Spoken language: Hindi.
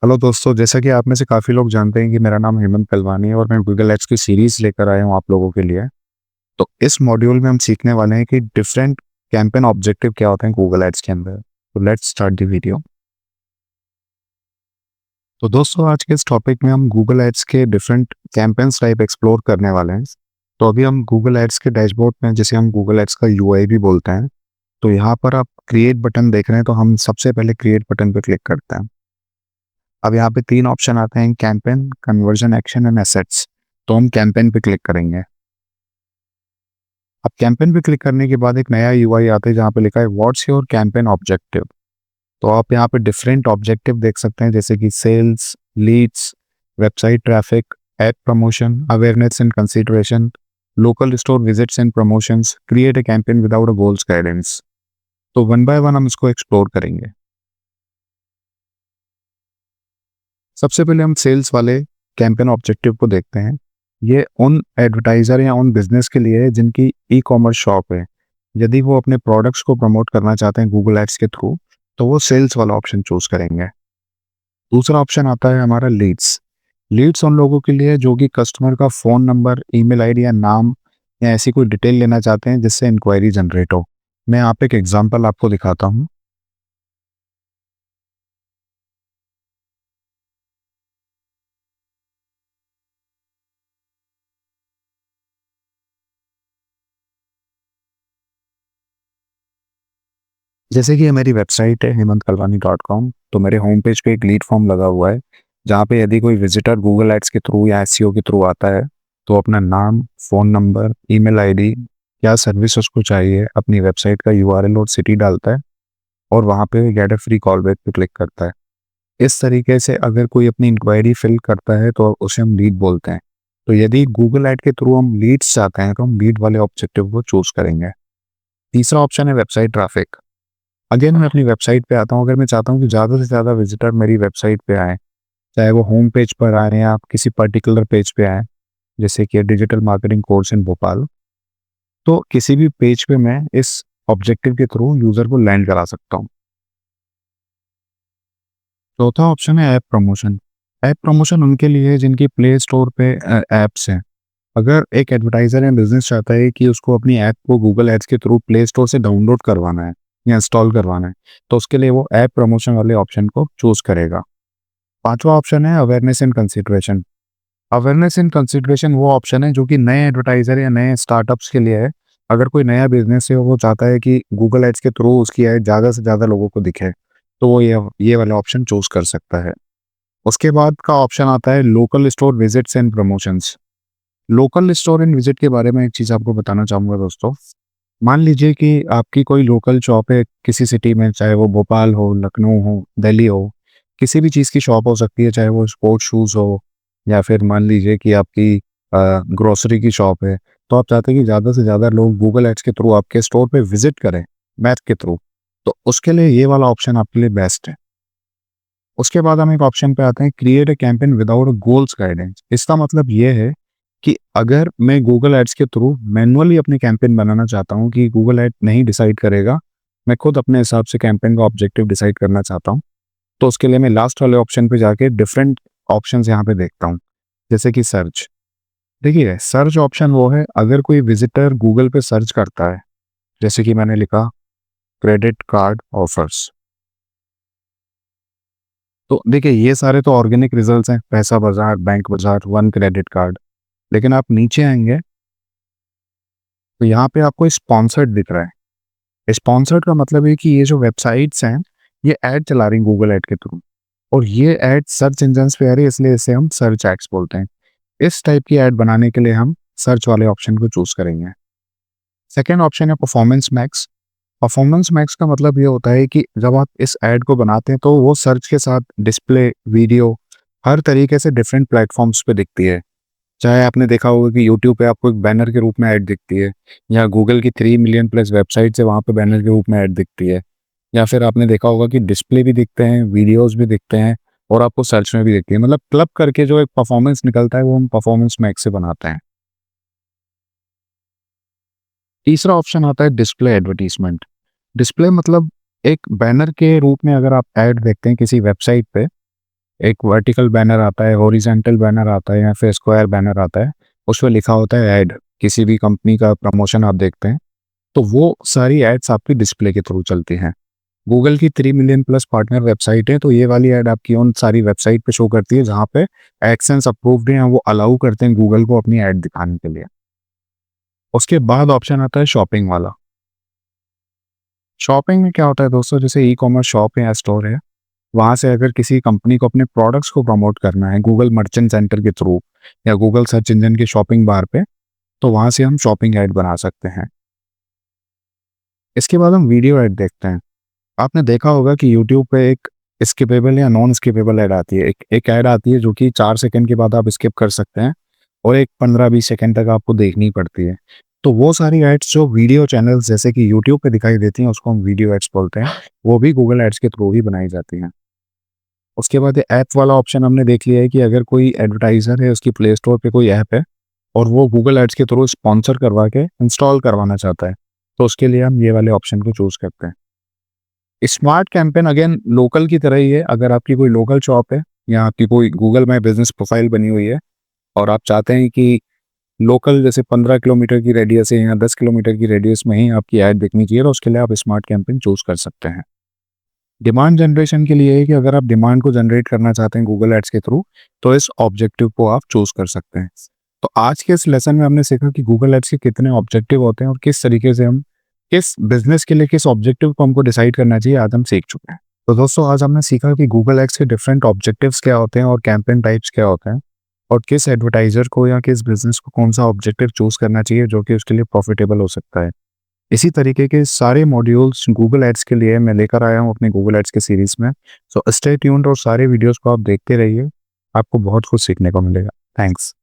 हेलो दोस्तों, जैसा कि आप में से काफ़ी लोग जानते हैं कि मेरा नाम हेमंत कलवानी है और मैं गूगल एड्स की सीरीज़ लेकर आया हूँ आप लोगों के लिए। तो इस मॉड्यूल में हम सीखने वाले हैं कि डिफरेंट कैंपेन ऑब्जेक्टिव क्या होते हैं गूगल एड्स के अंदर। तो लेट्स स्टार्ट द वीडियो। तो दोस्तों, आज के इस टॉपिक में हम गूगल एड्स के डिफरेंट कैंपेन्स टाइप एक्सप्लोर करने वाले हैं। तो अभी हम गूगल एड्स के डैशबोर्ड में, जिसे हम गूगल एड्स का यूआई भी बोलते हैं, तो यहाँ पर आप क्रिएट बटन देख रहे हैं। तो हम सबसे पहले क्रिएट बटन पर क्लिक करते हैं। अब यहाँ पे 3 ऑप्शन आते हैं, campaign, conversion action and assets. तो हम कैंपेन पे क्लिक करेंगे। अब कैंपेन पे क्लिक करने के बाद एक नया यूआई आता है जहाँ पे लिखा है व्हाट्स योर कैंपेन ऑब्जेक्टिव। तो आप यहाँ पे डिफरेंट ऑब्जेक्टिव देख सकते हैं, जैसे कि sales, leads, website traffic, ad promotion, awareness and consideration, local store visits and promotions, create a campaign without a goals guidance. तो वन बाय वन हम इसको एक्सप्लोर करेंगे। सबसे पहले हम सेल्स वाले कैंपेन ऑब्जेक्टिव को देखते हैं। ये उन एडवर्टाइजर या उन बिजनेस के लिए है जिनकी ई कॉमर्स शॉप है। यदि वो अपने प्रोडक्ट्स को प्रमोट करना चाहते हैं गूगल एड्स के थ्रू, तो वो सेल्स वाला ऑप्शन चूज करेंगे। दूसरा ऑप्शन आता है हमारा लीड्स। लीड्स उन लोगों के लिए जो कि कस्टमर का फ़ोन नंबर, ईमेल आईडी या नाम या ऐसी कोई डिटेल लेना चाहते हैं जिससे इंक्वायरी जनरेट हो। मैं यहाँ पे एक एग्जांपल आपको दिखाता हूँ। जैसे कि ये मेरी वेबसाइट है hemantkalwani.com। तो मेरे होम पेज पे एक लीड फॉर्म लगा हुआ है, जहाँ पे यदि कोई विजिटर गूगल एड्स के थ्रू या एसईओ के थ्रू आता है, तो अपना नाम, फ़ोन नंबर, ईमेल आईडी, क्या सर्विस उसको चाहिए, अपनी वेबसाइट का यूआरएल और सिटी डालता है और वहाँ पे get a free call back पे क्लिक करता है। इस तरीके से अगर कोई अपनी इंक्वायरी फिल करता है तो उसे हम लीड बोलते हैं। तो यदि गूगल एड के थ्रू हम लीड्स चाहते हैं तो हम लीड वाले ऑब्जेक्टिव को चूज़ करेंगे। तीसरा ऑप्शन है वेबसाइट ट्रैफिक। अगेन मैं अपनी वेबसाइट पे आता हूँ। अगर मैं चाहता हूँ कि ज़्यादा से ज़्यादा विजिटर मेरी वेबसाइट पे आए, चाहे वो होम पेज पर आए या आप किसी पर्टिकुलर पेज पे आए, जैसे कि digital marketing course in Bhopal, तो किसी भी पेज पे मैं इस ऑब्जेक्टिव के थ्रू यूज़र को लैंड करा सकता हूँ। चौथा ऑप्शन है ऐप प्रमोशन। ऐप प्रमोशन उनके लिए है जिनकी प्ले स्टोर पे ऐप्स हैं। अगर एक एडवर्टाइजर या बिजनेस चाहता है कि उसको अपनी ऐप को गूगल एड्स के थ्रू प्ले स्टोर से डाउनलोड करवाना है या इंस्टॉल करवाना है, तो उसके लिए वो ऐप प्रमोशन वाले ऑप्शन को चूज करेगा। पांचवा ऑप्शन है awareness and consideration. Awareness and consideration वो ऑप्शन है जो कि नए एडवर्टाइजर या नए स्टार्टअप्स के लिए है। अगर कोई नया बिजनेस है, वो चाहता है कि गूगल एड्स के थ्रू उसकी ऐड ज़्यादा से ज़्यादा लोगों को दिखे, तो वो ये वाला ऑप्शन चूज कर सकता है। उसके बाद का ऑप्शन आता है local store visits and promotions. Local store and visit के बारे में एक चीज़ आपको बताना चाहूँगा दोस्तों। मान लीजिए कि आपकी कोई लोकल शॉप है किसी सिटी में, चाहे वो भोपाल हो, लखनऊ हो, दिल्ली हो, किसी भी चीज़ की शॉप हो सकती है, चाहे वो स्पोर्ट्स शूज़ हो या फिर मान लीजिए कि आपकी ग्रोसरी की शॉप है। तो आप चाहते हैं कि ज़्यादा से ज़्यादा लोग गूगल एड्स के थ्रू आपके स्टोर पे विजिट करें, मैप के थ्रू, तो उसके लिए ये वाला ऑप्शन आपके लिए बेस्ट है। उसके बाद हम एक ऑप्शन पे आते हैं create a campaign without a goals guidance. इसका मतलब ये है कि अगर मैं गूगल एड्स के थ्रू मैन्युअली अपनी कैंपेन बनाना चाहता हूँ कि गूगल एड नहीं डिसाइड करेगा, मैं खुद अपने हिसाब से कैंपेन का ऑब्जेक्टिव डिसाइड करना चाहता हूँ, तो उसके लिए मैं लास्ट वाले ऑप्शन पे जाके डिफरेंट ऑप्शंस यहाँ पे देखता हूँ। जैसे कि सर्च। देखिए, सर्च ऑप्शन वो है अगर कोई विजिटर गूगल पे सर्च करता है, जैसे कि मैंने लिखा क्रेडिट कार्ड ऑफर्स, तो देखिए ये सारे तो ऑर्गेनिक रिजल्ट्स हैं, पैसा बाजार, बैंक बाजार, वन क्रेडिट कार्ड। लेकिन आप नीचे आएंगे तो यहाँ पे आपको स्पॉन्सर्ड दिख रहा है। स्पॉन्सर्ड का मतलब है कि ये जो वेबसाइट्स हैं, ये ऐड चला रही गूगल ऐड के थ्रू, और ये ऐड सर्च इंजन्स पे आ रही है, इसलिए इसे हम सर्च एड्स बोलते हैं। इस टाइप की ऐड बनाने के लिए हम सर्च वाले ऑप्शन को चूज करेंगे। सेकेंड ऑप्शन है परफॉर्मेंस मैक्स। परफॉर्मेंस मैक्स का मतलब ये होता है कि जब आप इस ऐड को बनाते हैं तो वो सर्च के साथ डिस्प्ले, वीडियो, हर तरीके से डिफरेंट प्लेटफॉर्म्स पे दिखती है। चाहे आपने देखा होगा कि यूट्यूब पे आपको एक बैनर के रूप में ऐड दिखती है, या गूगल की 3 मिलियन प्लस वेबसाइट से वहाँ पे बैनर के रूप में ऐड दिखती है, या फिर आपने देखा होगा कि डिस्प्ले भी दिखते हैं, वीडियोस भी दिखते हैं, और आपको सर्च में भी दिखती है। मतलब क्लब करके जो एक परफॉर्मेंस निकलता है वो हम परफॉर्मेंस मैक्स से बनाते हैं। तीसरा ऑप्शन आता है डिस्प्ले एडवर्टीजमेंट। डिस्प्ले मतलब एक बैनर के रूप में अगर आप ऐड देखते हैं किसी वेबसाइट पे, एक वर्टिकल बैनर आता है, हॉरिजॉन्टल बैनर आता है या फिर स्क्वायर बैनर आता है, उसमें लिखा होता है ऐड। किसी भी कंपनी का प्रमोशन आप देखते हैं, तो वो सारी एड्स आपकी डिस्प्ले के थ्रू चलती हैं। गूगल की 3 मिलियन प्लस पार्टनर वेबसाइट है, तो ये वाली ऐड आपकी उन सारी वेबसाइट पे शो करती है जहाँ पे एडसेंस अप्रूव्ड है, वो अलाउ करते हैं गूगल को अपनी ऐड दिखाने के लिए। उसके बाद ऑप्शन आता है शॉपिंग वाला। शॉपिंग में क्या होता है दोस्तों, जैसे ई कॉमर्स शॉप है या स्टोर है, वहाँ से अगर किसी कंपनी को अपने प्रोडक्ट्स को प्रमोट करना है गूगल मर्चेंट सेंटर के थ्रू या गूगल सर्च इंजन के शॉपिंग बार पे, तो वहाँ से हम शॉपिंग ऐड बना सकते हैं। इसके बाद हम वीडियो ऐड देखते हैं। आपने देखा होगा कि यूट्यूब पे एक स्किपेबल या नॉन स्किपेबल ऐड आती है। एक ऐड आती है जो कि 4 सेकंड के बाद आप स्किप कर सकते हैं और एक 15-20 सेकंड तक आपको देखनी पड़ती है। तो वो सारी एड्स जो वीडियो चैनल्स जैसे कि यूट्यूब पे दिखाई देती हैं, उसको हम वीडियो एड्स बोलते हैं। वो भी गूगल एड्स के थ्रू ही बनाई जाती हैं। उसके बाद ये ऐप वाला ऑप्शन हमने देख लिया है कि अगर कोई एडवर्टाइज़र है, उसकी प्ले स्टोर पे कोई ऐप है और वो गूगल एड्स के थ्रू स्पॉन्सर करवा के इंस्टॉल करवाना चाहता है, तो उसके लिए हम ये वाले ऑप्शन को चूज़ करते हैं। स्मार्ट कैंपेन अगेन लोकल की तरह ही है। अगर आपकी कोई लोकल शॉप है या आपकी कोई गूगल माई बिजनेस प्रोफाइल बनी हुई है और आप चाहते हैं कि लोकल जैसे 15 किलोमीटर की रेडियस है या 10 किलोमीटर की रेडियस में ही आपकी ऐड दिखनी चाहिए, तो उसके लिए आप स्मार्ट कैंपेन चूज कर सकते हैं। डिमांड जनरेशन के लिए है कि अगर आप डिमांड को जनरेट करना चाहते हैं गूगल एड्स के थ्रू, तो इस ऑब्जेक्टिव को आप चूज कर सकते हैं। तो आज के इस लेसन में हमने सीखा कि गूगल एड्स के कितने ऑब्जेक्टिव होते हैं और किस तरीके से हम किस बिजनेस के लिए किस ऑब्जेक्टिव को हमको डिसाइड करना चाहिए, आज हम सीख चुके हैं। तो दोस्तों आज हमने सीखा कि गूगल एड्स के डिफरेंट ऑब्जेक्टिव्स क्या होते हैं और कैंपेन टाइप्स क्या होते हैं और किस एडवर्टाइजर को या किस बिजनेस को कौन सा ऑब्जेक्टिव चूज करना चाहिए जो कि उसके लिए प्रॉफिटेबल हो सकता है। इसी तरीके के सारे मॉड्यूल्स गूगल एड्स के लिए मैं लेकर आया हूँ अपने गूगल एड्स के सीरीज में। सो स्टे ट्यून्ड और सारे वीडियोस को आप देखते रहिए, आपको बहुत कुछ सीखने को मिलेगा। थैंक्स।